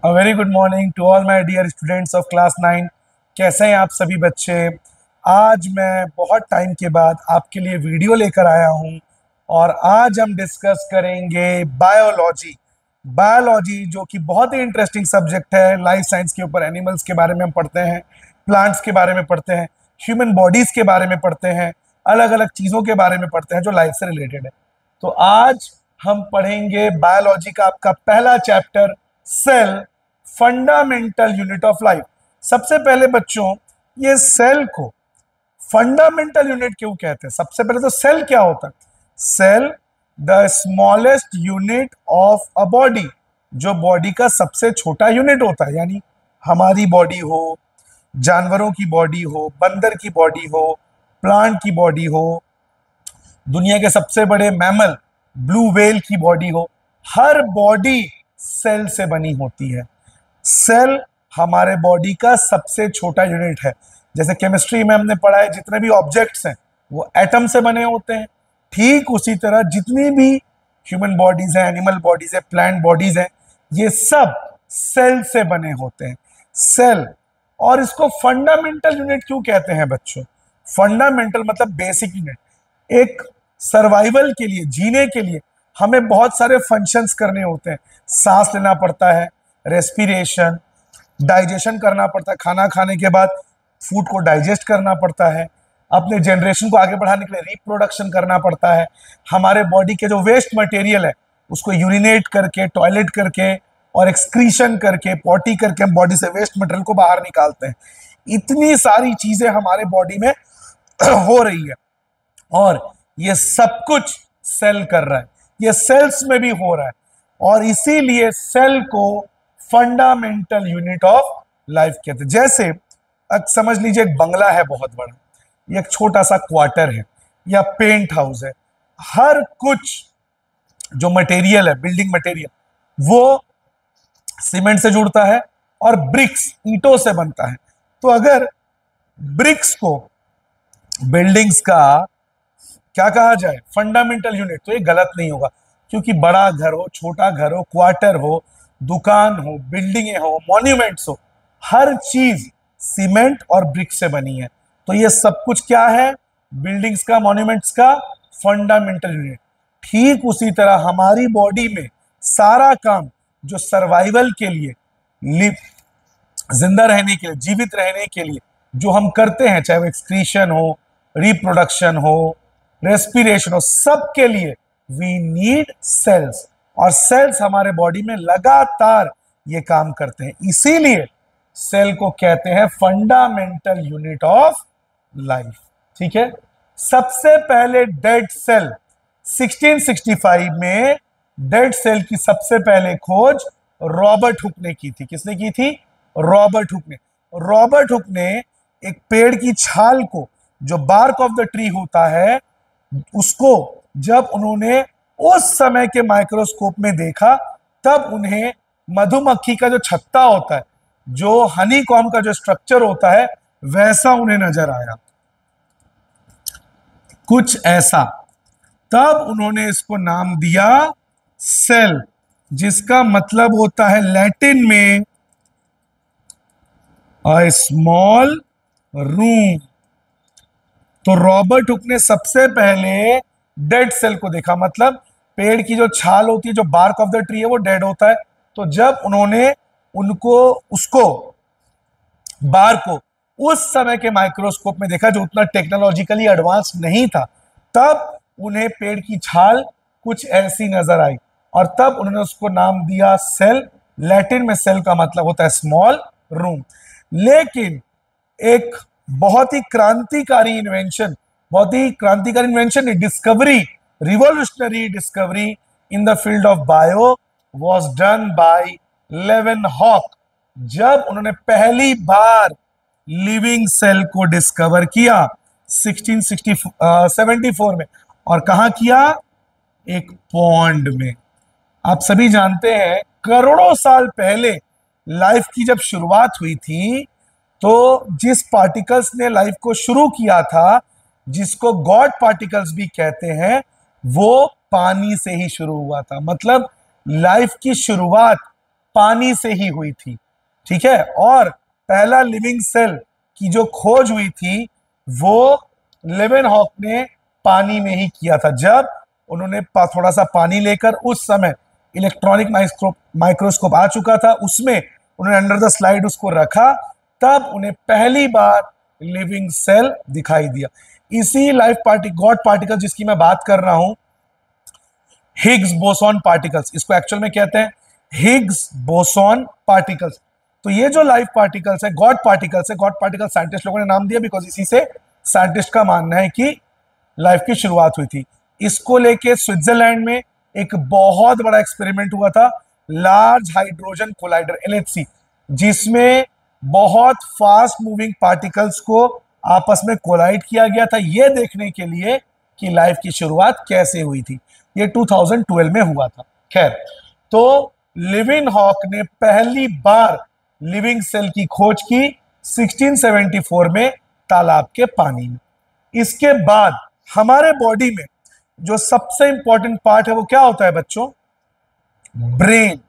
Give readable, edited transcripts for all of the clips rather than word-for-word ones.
A very good morning to all my dear students of class 9। कैसे हैं आप सभी बच्चे। आज मैं बहुत टाइम के बाद आपके लिए वीडियो लेकर आया हूं और आज हम डिस्कस करेंगे बायोलॉजी। बायोलॉजी जो कि बहुत ही इंटरेस्टिंग सब्जेक्ट है। लाइफ साइंस के ऊपर एनिमल्स के बारे में हम पढ़ते हैं, प्लांट्स के बारे में पढ़ते हैं, ह्यूमन बॉडीज के बारे में पढ़ते हैं, अलग अलग चीज़ों के बारे में पढ़ते हैं जो लाइफ से रिलेटेड है। तो आज हम पढ़ेंगे बायोलॉजी का आपका पहला chapter, cell, fundamental unit of life. सबसे पहले बच्चों, ये सेल को फंडामेंटल यूनिट क्यों कहते हैं? सबसे पहले तो सेल क्या होता है? Cell the smallest unit of a body, जो बॉडी का सबसे छोटा यूनिट होता है। यानी हमारी बॉडी हो, जानवरों की बॉडी हो, बंदर की बॉडी हो, प्लांट की बॉडी हो, दुनिया के सबसे बड़े मैमल ब्लू व्हेल की बॉडी हो, हर बॉडी सेल से बनी होती है। सेल हमारे बॉडी का सबसे छोटा यूनिट है। जैसे केमिस्ट्री में हमने पढ़ा है जितने भी ऑब्जेक्ट्स हैं वो एटम से बने होते हैं, ठीक उसी तरह जितनी भी ह्यूमन बॉडीज हैं, एनिमल बॉडीज है, प्लांट बॉडीज हैं, ये सब सेल से बने होते हैं। सेल, और इसको फंडामेंटल यूनिट क्यों कहते हैं बच्चों? फंडामेंटल मतलब बेसिक यूनिट। एक सर्वाइवल के लिए, जीने के लिए हमें बहुत सारे फंक्शंस करने होते हैं। सांस लेना पड़ता है, रेस्पिरेशन, डाइजेशन करना पड़ता है, खाना खाने के बाद फूड को डाइजेस्ट करना पड़ता है, अपने जनरेशन को आगे बढ़ाने के लिए रिप्रोडक्शन करना पड़ता है। हमारे बॉडी के जो वेस्ट मटेरियल है उसको यूरिनेट करके, टॉयलेट करके और एक्सक्रीशन करके, पॉटी करके हम बॉडी से वेस्ट मटेरियल को बाहर निकालते हैं। इतनी सारी चीजें हमारे बॉडी में हो रही है और ये सब कुछ सेल कर रहा है, ये सेल्स में भी हो रहा है। और इसीलिए सेल को फंडामेंटल यूनिट ऑफ लाइफ कहते हैं। जैसे अब समझ लीजिए एक बंगला है बहुत बड़ा, ये एक छोटा सा क्वार्टर है या पेंट हाउस है। हर कुछ जो मटेरियल है, बिल्डिंग मटेरियल, वो सीमेंट से जुड़ता है और ब्रिक्स, ईंटों से बनता है। तो अगर ब्रिक्स को बिल्डिंग्स का क्या कहा जाए, फंडामेंटल यूनिट, तो ये गलत नहीं होगा, क्योंकि बड़ा घर हो, छोटा घर हो, क्वार्टर हो, दुकान हो, बिल्डिंगें हो, मॉन्यूमेंट्स हो, हर चीज सीमेंट और ब्रिक से बनी है। तो ये सब कुछ क्या है? बिल्डिंग्स का, मॉन्यूमेंट्स का फंडामेंटल यूनिट। ठीक उसी तरह हमारी बॉडी में सारा काम जो सर्वाइवल के लिए, जिंदा रहने के लिए, जीवित रहने के लिए जो हम करते हैं, चाहे वो एक्सक्रीशन हो, रिप्रोडक्शन हो, रेस्पिरेशन हो, सब के लिए वी नीड सेल्स। और सेल्स हमारे बॉडी में लगातार ये काम करते हैं, इसीलिए सेल को कहते हैं फंडामेंटल यूनिट ऑफ लाइफ। ठीक है। सबसे पहले डेड सेल 1665 में, डेड सेल की सबसे पहले खोज रॉबर्ट हुक ने की थी। किसने की थी? रॉबर्ट हुक ने। रॉबर्ट हुक ने एक पेड़ की छाल को, जो बार्क ऑफ द ट्री होता है, उसको जब उन्होंने उस समय के माइक्रोस्कोप में देखा, तब उन्हें मधुमक्खी का जो छत्ता होता है, जो हनी कॉम का जो स्ट्रक्चर होता है, वैसा उन्हें नजर आया, कुछ ऐसा। तब उन्होंने इसको नाम दिया सेल, जिसका मतलब होता है लैटिन में अ स्मॉल रूम। तो रॉबर्ट हुक ने सबसे पहले डेड सेल को देखा, मतलब पेड़ की जो छाल होती है, जो बार्क ऑफ द ट्री है, वो डेड होता है। तो जब उन्होंने उसको बार को उस समय के माइक्रोस्कोप में देखा, जो उतना टेक्नोलॉजिकली एडवांस नहीं था, तब उन्हें पेड़ की छाल कुछ ऐसी नजर आई और तब उन्होंने उसको नाम दिया सेल। लैटिन में सेल का मतलब होता है स्मॉल रूम। लेकिन एक बहुत ही क्रांतिकारी invention, discovery, revolutionary discovery in the field of bio was done by Leeuwenhoek, जब उन्होंने पहली बार लिविंग सेल को डिस्कवर किया 1674 में। और कहां किया? एक पॉन्ड में। आप सभी जानते हैं करोड़ों साल पहले लाइफ की जब शुरुआत हुई थी, तो जिस पार्टिकल्स ने लाइफ को शुरू किया था, जिसको गॉड पार्टिकल्स भी कहते हैं, वो पानी से ही शुरू हुआ था। मतलब लाइफ की शुरुआत पानी से ही हुई थी, ठीक है। और पहला लिविंग सेल की जो खोज हुई थी वो लेवेनहॉक ने पानी में ही किया था। जब उन्होंने थोड़ा सा पानी लेकर, उस समय इलेक्ट्रॉनिक माइक्रोस्कोप आ चुका था, उसमें उन्होंने अंडर द स्लाइड उसको रखा, तब उन्हें पहली बार लिविंग सेल दिखाई दिया। इसी लाइफ गॉड पार्टिकल जिसकी मैं बात कर रहा हूं, हिग्स बोसॉन पार्टिकल्स, इसको एक्चुअल में कहते हैं हिग्स बोसॉन पार्टिकल्स। तो ये जो लाइफ पार्टिकल्स है, गॉड पार्टिकल्स है। गॉड पार्टिकल साइंटिस्ट लोगों ने नाम दिया बिकॉज इसी से साइंटिस्ट का मानना है कि लाइफ की शुरुआत हुई थी। इसको लेके स्विट्जरलैंड में एक बहुत बड़ा एक्सपेरिमेंट हुआ था, लार्ज हाइड्रोजन कोलाइडर LHC, जिसमें बहुत फास्ट मूविंग पार्टिकल्स को आपस में कोलाइड किया गया था, यह देखने के लिए कि लाइफ की शुरुआत कैसे हुई थी। ये 2012 में हुआ था। खैर, तो लेवेनहॉक ने पहली बार लिविंग सेल की खोज की 1674 में तालाब के पानी में। इसके बाद हमारे बॉडी में जो सबसे इंपॉर्टेंट पार्ट है वो क्या होता है बच्चों? ब्रेन।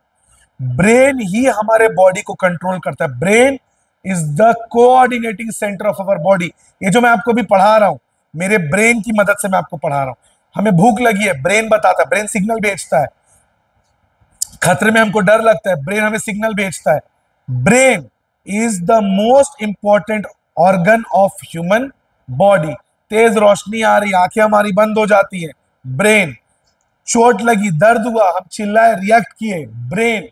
ब्रेन ही हमारे बॉडी को कंट्रोल करता है। Brain is the coordinating centre of our body. ये जो मैं आपको भी पढ़ा रहा हूं, मेरे ब्रेन की मदद से मैं आपको पढ़ा रहा हूं। हमें भूख लगी है, ब्रेन बताता है, ब्रेन सिग्नल भेजता है। खतरे में हमको डर लगता है, ब्रेन हमें सिग्नल भेजता है। Brain is the most important organ of human body. तेज रोशनी आ रही, आंखें हमारी बंद हो जाती है, ब्रेन। चोट लगी, दर्द हुआ, हम चिल्लाए, रिएक्ट किए, ब्रेन।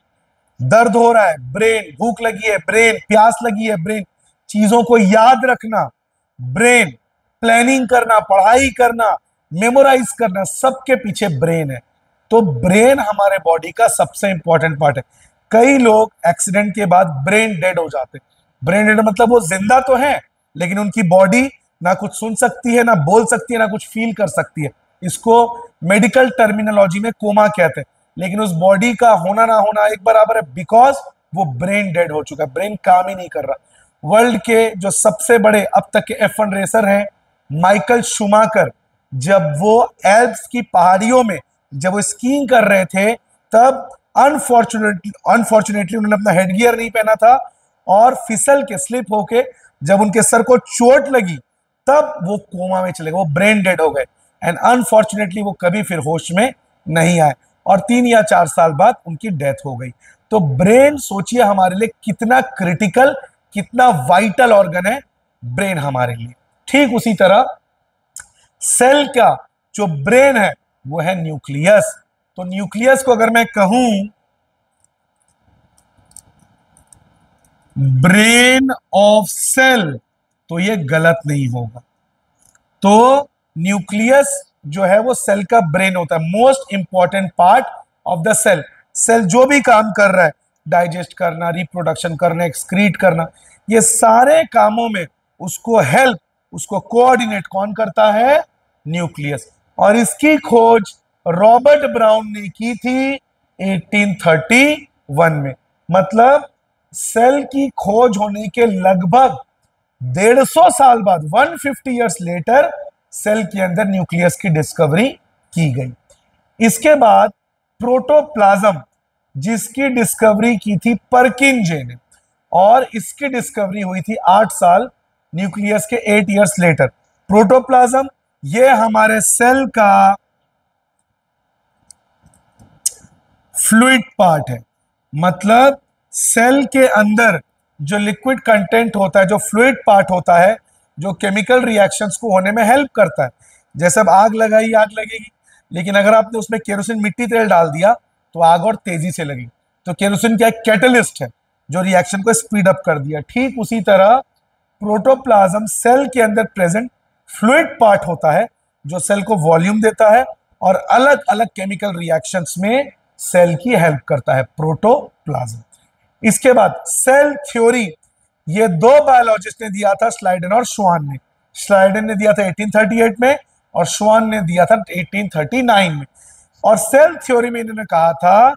दर्द हो रहा है, ब्रेन। भूख लगी है, ब्रेन। प्यास लगी है, ब्रेन। चीजों को याद रखना, ब्रेन। प्लानिंग करना, पढ़ाई करना, मेमोराइज करना, सबके पीछे ब्रेन है। तो ब्रेन हमारे बॉडी का सबसे इंपॉर्टेंट पार्ट है। कई लोग एक्सीडेंट के बाद ब्रेन डेड हो जाते हैं। ब्रेन डेड मतलब वो जिंदा तो है लेकिन उनकी बॉडी ना कुछ सुन सकती है, ना बोल सकती है, ना कुछ फील कर सकती है। इसको मेडिकल टर्मिनोलॉजी में कोमा कहते हैं। लेकिन उस बॉडी का होना ना होना एक बराबर है, बिकॉज वो ब्रेन डेड हो चुका है, ब्रेन काम ही नहीं कर रहा। वर्ल्ड के जो सबसे बड़े अब तक के F1 रेसर हैं, माइकल शूमाकर, जब वो एल्प्स की पहाड़ियों में जब वो स्कीइंग कर रहे थे, तब अनफॉर्चुनेटली उन्होंने अपना हेडगियर नहीं पहना था और फिसल के, स्लिप होके जब उनके सर को चोट लगी, तब वो कोमा में चले गए, वो ब्रेन डेड हो गए। एंड अनफॉर्चुनेटली वो कभी फिर होश में नहीं आए और 3 या 4 साल बाद उनकी डेथ हो गई। तो ब्रेन सोचिए हमारे लिए कितना क्रिटिकल, कितना वाइटल ऑर्गन है ब्रेन हमारे लिए। ठीक उसी तरह सेल का जो ब्रेन है वो है न्यूक्लियस। तो न्यूक्लियस को अगर मैं कहूं ब्रेन ऑफ सेल तो ये गलत नहीं होगा। तो न्यूक्लियस जो है वो सेल का ब्रेन होता है, most important part of the cell. Cell जो भी काम कर रहा है, डाइजेस्ट करना, रिप्रोडक्शन करना, एक्सक्रीट करना, ये सारे कामों में उसको हेल्प, उसको कोऑर्डिनेट कौन करता है? न्यूक्लियस। और इसकी खोज रॉबर्ट ब्राउन ने की थी 1831 में। मतलब सेल की खोज होने के लगभग 150 साल बाद, 150 ईयर्स लेटर, सेल के अंदर न्यूक्लियस की डिस्कवरी की गई। इसके बाद प्रोटोप्लाज्म, जिसकी डिस्कवरी की थी परकिंजे ने, और इसकी डिस्कवरी हुई थी 8 साल, न्यूक्लियस के 8 ईयर्स लेटर। प्रोटोप्लाज्म ये हमारे सेल का फ्लूइड पार्ट है। मतलब सेल के अंदर जो लिक्विड कंटेंट होता है, जो फ्लूइड पार्ट होता है, जो केमिकल रिएक्शंस को होने में हेल्प करता है। जैसे अब आग लगाई, आग लगेगी, लेकिन अगर आपने उसमें केरोसिन, मिट्टी तेल डाल दिया तो आग और तेजी से लगेगी। तो केरोसिन क्या, कैटलिस्ट है जो रिएक्शन को स्पीड अप कर दिया। ठीक उसी तरह प्रोटोप्लाज्म सेल के अंदर प्रेजेंट फ्लूइड पार्ट होता है जो सेल को वॉल्यूम देता है और अलग अलग केमिकल रिएक्शंस में सेल की हेल्प करता है, प्रोटोप्लाज्म। इसके बाद सेल थ्योरी, ये 2 बायोलॉजिस्ट ने दिया था, स्लाइडन और श्वान ने। स्लाइडन ने दिया था 1838 में और श्वान ने दिया था 1839 में। और सेल थ्योरी में इन्होंने कहा था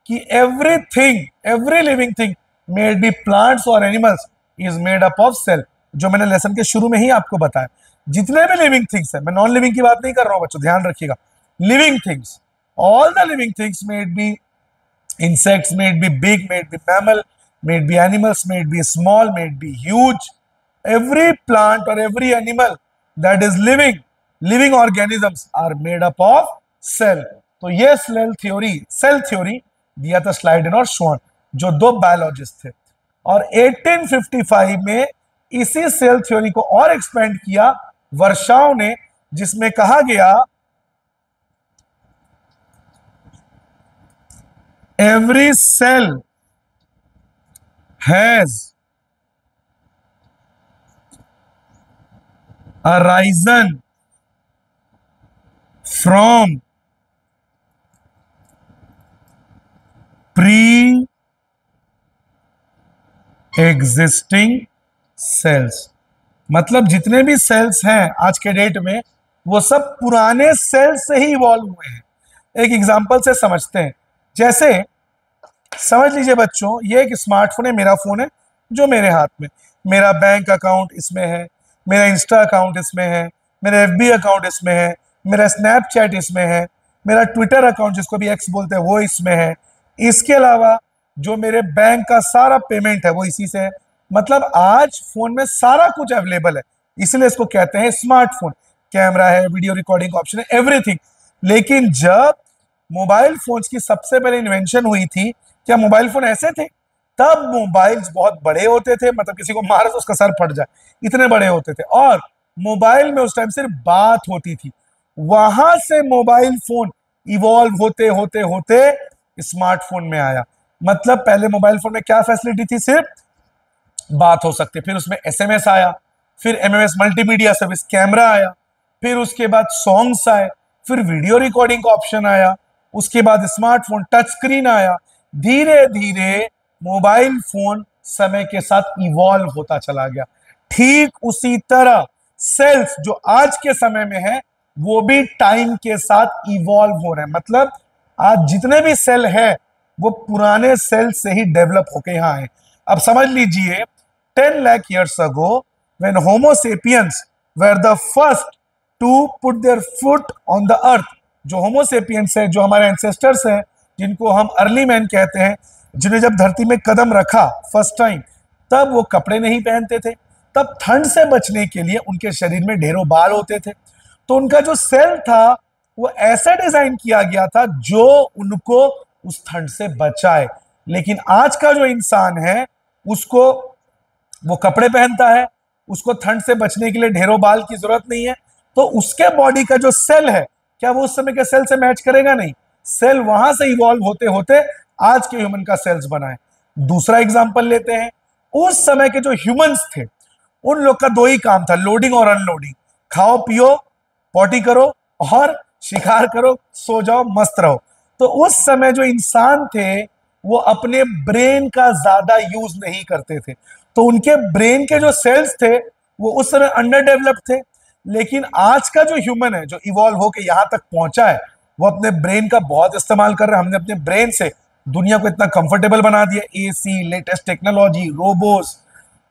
कि everything, every living thing, made be plants और animals, is made up of cell. जो मैंने लेसन के शुरू में ही आपको बताया, जितने भी लिविंग थिंग्स है, मैं नॉन लिविंग की बात नहीं कर रहा हूं बच्चों, ध्यान रखिएगा। Living things, all the living things made be Insects, may it be big, may it be mammal, may it be animals, may it be small, may it be huge. Every plant or every animal that is living organisms are made up of cell. तो ये cell theory दिया था स्लाइडन और श्वान, जो दो biologist थे। और 1855 में इसी सेल थ्योरी को और एक्सपेंड किया वर्षाव ने, जिसमें कहा गया every cell has arisen from pre-existing cells। मतलब जितने भी सेल्स हैं आज के डेट में वो सब पुराने सेल्स से ही इवॉल्व हुए हैं। एक एग्जांपल से समझते हैं। जैसे समझ लीजिए बच्चों, ये एक स्मार्टफोन है, मेरा फोन है जो मेरे हाथ में, मेरा बैंक अकाउंट इसमें है, मेरा इंस्टा अकाउंट इसमें है, मेरा एफबी अकाउंट इसमें है, मेरा स्नैपचैट इसमें है, मेरा ट्विटर अकाउंट जिसको भी एक्स बोलते हैं वो इसमें है। इसके अलावा जो मेरे बैंक का सारा पेमेंट है वो इसी से है। मतलब आज फोन में सारा कुछ अवेलेबल है, इसलिए इसको कहते हैं स्मार्टफोन। कैमरा है, वीडियो रिकॉर्डिंग का ऑप्शन है, एवरीथिंग। लेकिन जब मोबाइल फोन्स की सबसे पहले इन्वेंशन हुई थी, क्या मोबाइल फोन ऐसे थे? तब मोबाइल्स बहुत बड़े होते थे, मतलब किसी को मारे तो उसका सर फट जाए, इतने बड़े होते थे। और मोबाइल में उस टाइम सिर्फ बात होती थी। वहां से मोबाइल फोन इवॉल्व होते होते होते स्मार्टफोन में आया। मतलब पहले मोबाइल फोन में क्या फैसिलिटी थी? सिर्फ बात हो सकती, फिर उसमें एसएमएस आया, फिर एमएमएस मल्टीमीडिया सर्विस, कैमरा आया, फिर उसके बाद सॉन्ग्स आए, फिर वीडियो रिकॉर्डिंग का ऑप्शन आया, उसके बाद स्मार्टफोन टच स्क्रीन आया। धीरे धीरे मोबाइल फोन समय के साथ इवॉल्व होता चला गया। ठीक उसी तरह सेल्स जो आज के समय में है वो भी टाइम के साथ इवॉल्व हो रहे हैं। मतलब आज जितने भी सेल है वो पुराने सेल से ही डेवलप होके यहां आए। अब समझ लीजिए 10 lakh years ago when Homo sapiens were the first to put their foot on the earth, जो होमो सेपियंस है, जो हमारे एंसेस्टर्स हैं, जिनको हम अर्ली मैन कहते हैं, जिन्हें जब धरती में कदम रखा फर्स्ट टाइम, तब वो कपड़े नहीं पहनते थे। तब ठंड से बचने के लिए उनके शरीर में ढेरों बाल होते थे। तो उनका जो सेल था वो ऐसे डिजाइन किया गया था जो उनको उस ठंड से बचाए। लेकिन आज का जो इंसान है उसको वो कपड़े पहनता है, उसको ठंड से बचने के लिए ढेरों बाल की जरूरत नहीं है। तो उसके बॉडी का जो सेल है, क्या वो उस समय के सेल से मैच करेगा? नहीं। सेल वहां से इवॉल्व होते होते आज के ह्यूमन का सेल्स बना है। दूसरा एग्जांपल लेते हैं। उस समय के जो ह्यूमंस थे उन लोग का दो ही काम था, लोडिंग और अनलोडिंग। खाओ पियो, पॉटी करो और शिकार करो, सो जाओ, मस्त रहो। तो उस समय जो इंसान थे वो अपने ब्रेन का ज्यादा यूज नहीं करते थे, तो उनके ब्रेन के जो सेल्स थे वो उस समय अंडर डेवलप्ड थे। लेकिन आज का जो ह्यूमन है, जो इवॉल्व होकर यहां तक पहुंचा है, वो अपने ब्रेन का बहुत इस्तेमाल कर रहा है। हमने अपने ब्रेन से दुनिया को इतना कंफर्टेबल बना दिया, एसी, लेटेस्ट टेक्नोलॉजी, रोबोट्स,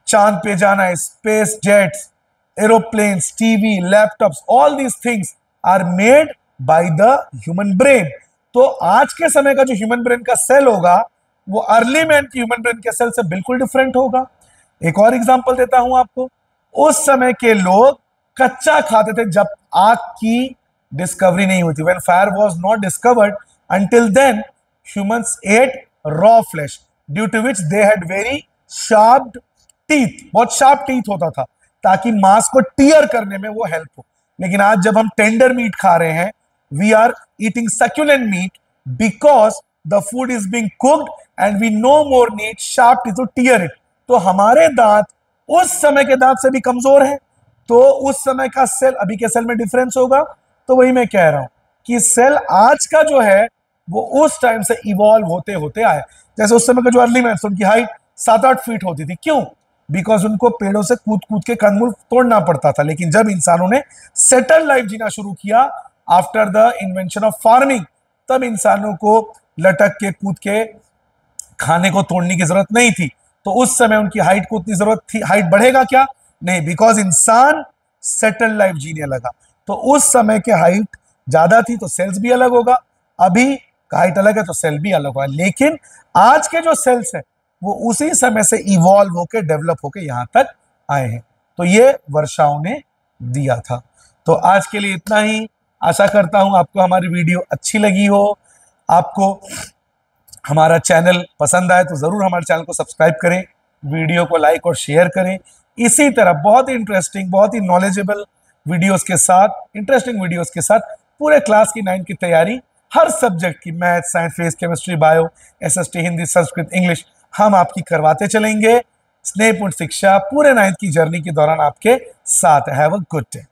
चांद पे जाना, space jets, aeroplanes, TV, laptops, all these things are made by the human brain. तो आज के समय का जो ह्यूमन ब्रेन का सेल होगा वो अर्ली मैन की ह्यूमन ब्रेन के सेल से बिल्कुल डिफरेंट होगा। एक और एग्जांपल देता हूं आपको। उस समय के लोग कच्चा खाते थे जब आग की डिस्कवरी नहीं हुई थी। When fire was not discovered, until then humans ate raw flesh due to which they had very sharp teeth. बहुत शार्प टीथ होता था ताकि मांस को टीयर करने में वो हेल्प हो। लेकिन आज जब हम टेंडर मीट खा रहे हैं, we are eating succulent meat because the food is being cooked and we no more need sharp teeth to tear it. तो हमारे दांत उस समय के दांत से भी कमजोर है, तो उस समय का सेल अभी के सेल में डिफरेंस होगा। तो वही मैं कह रहा हूं कि सेल आज का जो है वो उस टाइम से इवॉल्व होते होते आए। जैसे उस समय का जो अर्ली मैन, उनकी हाइट 7-8 फीट होती थी। क्यों? बिकॉज उनको पेड़ों से कूद कूद के कंदमूल तोड़ना पड़ता था। लेकिन जब इंसानों ने सेटल लाइफ जीना शुरू किया after the invention of farming, तब इंसानों को लटक के कूद के खाने को तोड़ने की जरूरत नहीं थी। तो उस समय उनकी हाइट को उतनी जरूरत थी। हाइट बढ़ेगा क्या? नहीं, बिकॉज इंसान सेटल लाइफ जीने लगा। तो उस समय के हाइट ज्यादा थी तो सेल्स भी अलग होगा। अभी काइट अलग है तो सेल भी अलग हुआ, लेकिन आज के जो सेल्स है वो उसी समय से इवॉल्व होकर डेवलप होकर यहां तक आए हैं। तो ये वर्षाओं ने दिया था। तो आज के लिए इतना ही। आशा करता हूं आपको हमारी वीडियो अच्छी लगी हो, आपको हमारा चैनल पसंद आए तो जरूर हमारे चैनल को सब्सक्राइब करें, वीडियो को लाइक और शेयर करें। इसी तरह बहुत ही इंटरेस्टिंग, बहुत ही नॉलेजेबल वीडियोस के साथ, इंटरेस्टिंग वीडियोस के साथ पूरे क्लास की 9 की तैयारी, हर सब्जेक्ट की, math, science, physics, chemistry, bio, SST, Hindi, Sanskrit, English, हम आपकी करवाते चलेंगे। स्नेहपूर्ण शिक्षा पूरे 9th की जर्नी के दौरान आपके साथ। Have a good day.